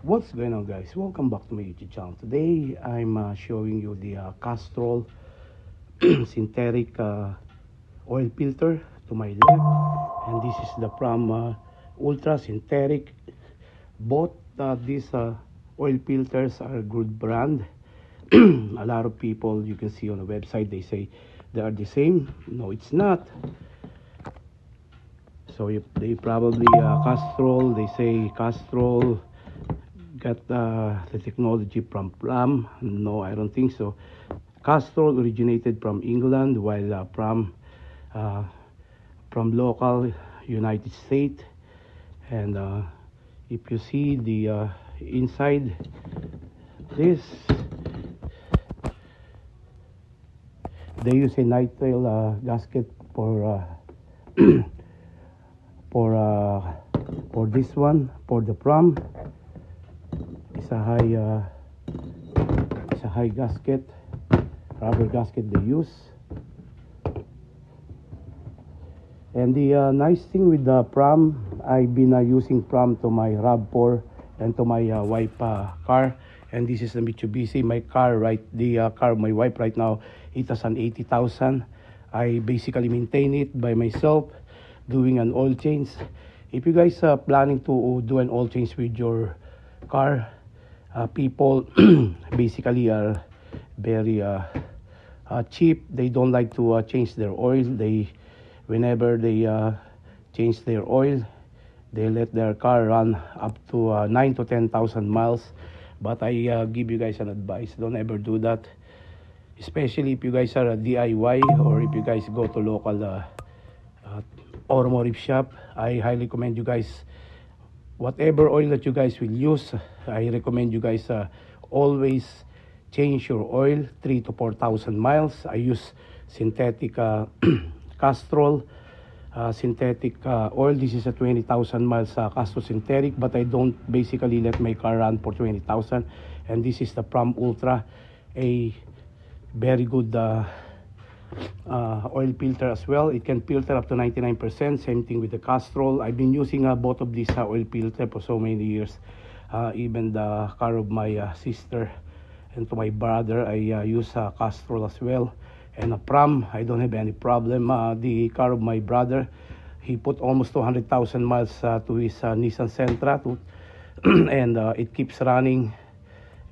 What's going on, guys? Welcome back to my YouTube channel. Today I'm showing you the Castrol synthetic oil filter to my left, and this is the from Ultra Synthetic. Both these oil filters are good brand. A lot of people, you can see on the website, they say they are the same. No, it's not. So they probably Castrol, they say Castrol got the technology from Pram. No, I don't think so. Castrol originated from England, while uh, from local United States. And if you see the inside this, they use a nitrile gasket for for uh, for this one, for the Pram. It's a high gasket, rubber gasket they use. And the nice thing with the Pram, I've been using Pram to my RAV4 and to my wife car. And this is the Mitsubishi. My car, the car of my wife right now, it has an 80,000. I basically maintain it by myself, doing an oil change. If you guys are planning to do an oil change with your car, people basically are very cheap. They don't like to change their oil. Whenever they change their oil, they let their car run up to 9 to 10,000 miles. But I give you guys an advice: don't ever do that. Especially if you guys are a DIY, or if you guys go to local automotive shop. I highly recommend you guys, whatever oil that you guys will use, I recommend you guys always change your oil 3 to 4,000 miles. I use synthetic Castrol synthetic oil. This is a 20,000 miles Castrol synthetic, but I don't basically let my car run for 20,000. And this is the Pram Ultra, a very good oil filter as well. It can filter up to 99%. Same thing with the Castrol. I've been using both of these oil filter for so many years. Even the car of my sister and to my brother, I use Castrol as well. And a Pram, I don't have any problem. The car of my brother, he put almost 200,000 miles to his Nissan Sentra, and it keeps running.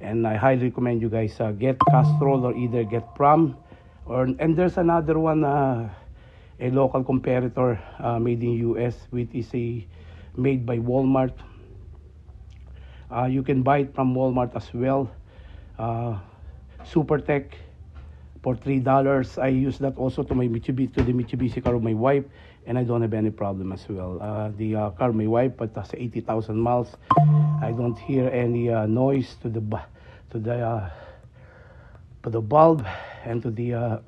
And I highly recommend you guys get Castrol or either get Pram. And there's another one, a local competitor made in US, which is made by Walmart. You can buy it from Walmart as well. Supertech for $3. I use that also to the Mitsubishi car of my wife, and I don't have any problem as well. The car of my wife, but has 80,000 miles. I don't hear any noise to the bulb and to the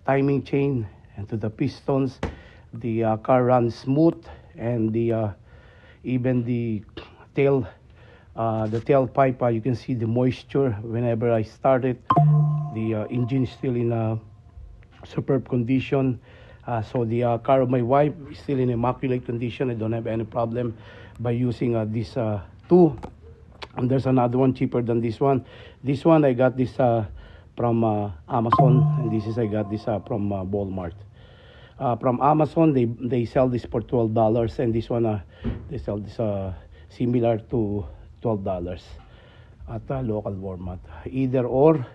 timing chain and to the pistons. The car runs smooth, and even the tailpipe, you can see the moisture whenever I start it. The engine is still in a superb condition. So the car of my wife is still in immaculate condition. I don't have any problem by using these two. And there's another one cheaper than this one. This one I got this from Amazon, and I got this from Walmart. From Amazon, they sell this for $12, and this one they sell this similar to $12 at local Walmart. Either or,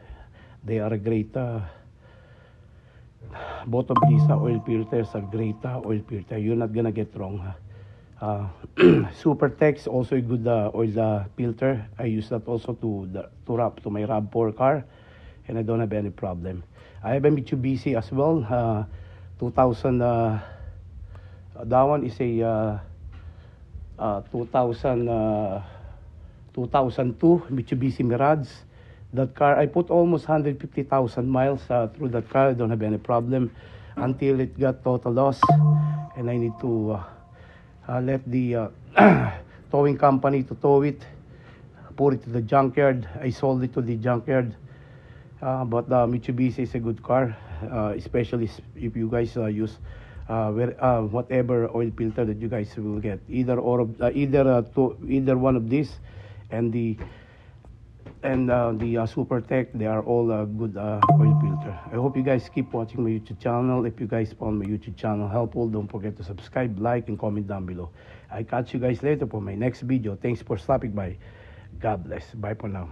they are a great. Both of these oil filters are great oil filter. You're not gonna get wrong. Supertex, also a good oil filter. I use that also to wrap to my RAV4 car, and I don't have any problem. I have a Mitsubishi as well. 2000. That one is a 2002 Mitsubishi Mirage. That car, I put almost 150,000 miles through that car. I don't have any problem until it got total loss, and I need to let the towing company to tow it, put it to the junkyard. I sold it to the junkyard. But the Mitsubishi is a good car, especially if you guys use whatever oil filter that you guys will get. Either one of these, and the Super Tech, they are all good oil filter. I hope you guys keep watching my YouTube channel. If you guys found my YouTube channel helpful, don't forget to subscribe, like, and comment down below. I catch you guys later for my next video. Thanks for stopping by. God bless. Bye for now.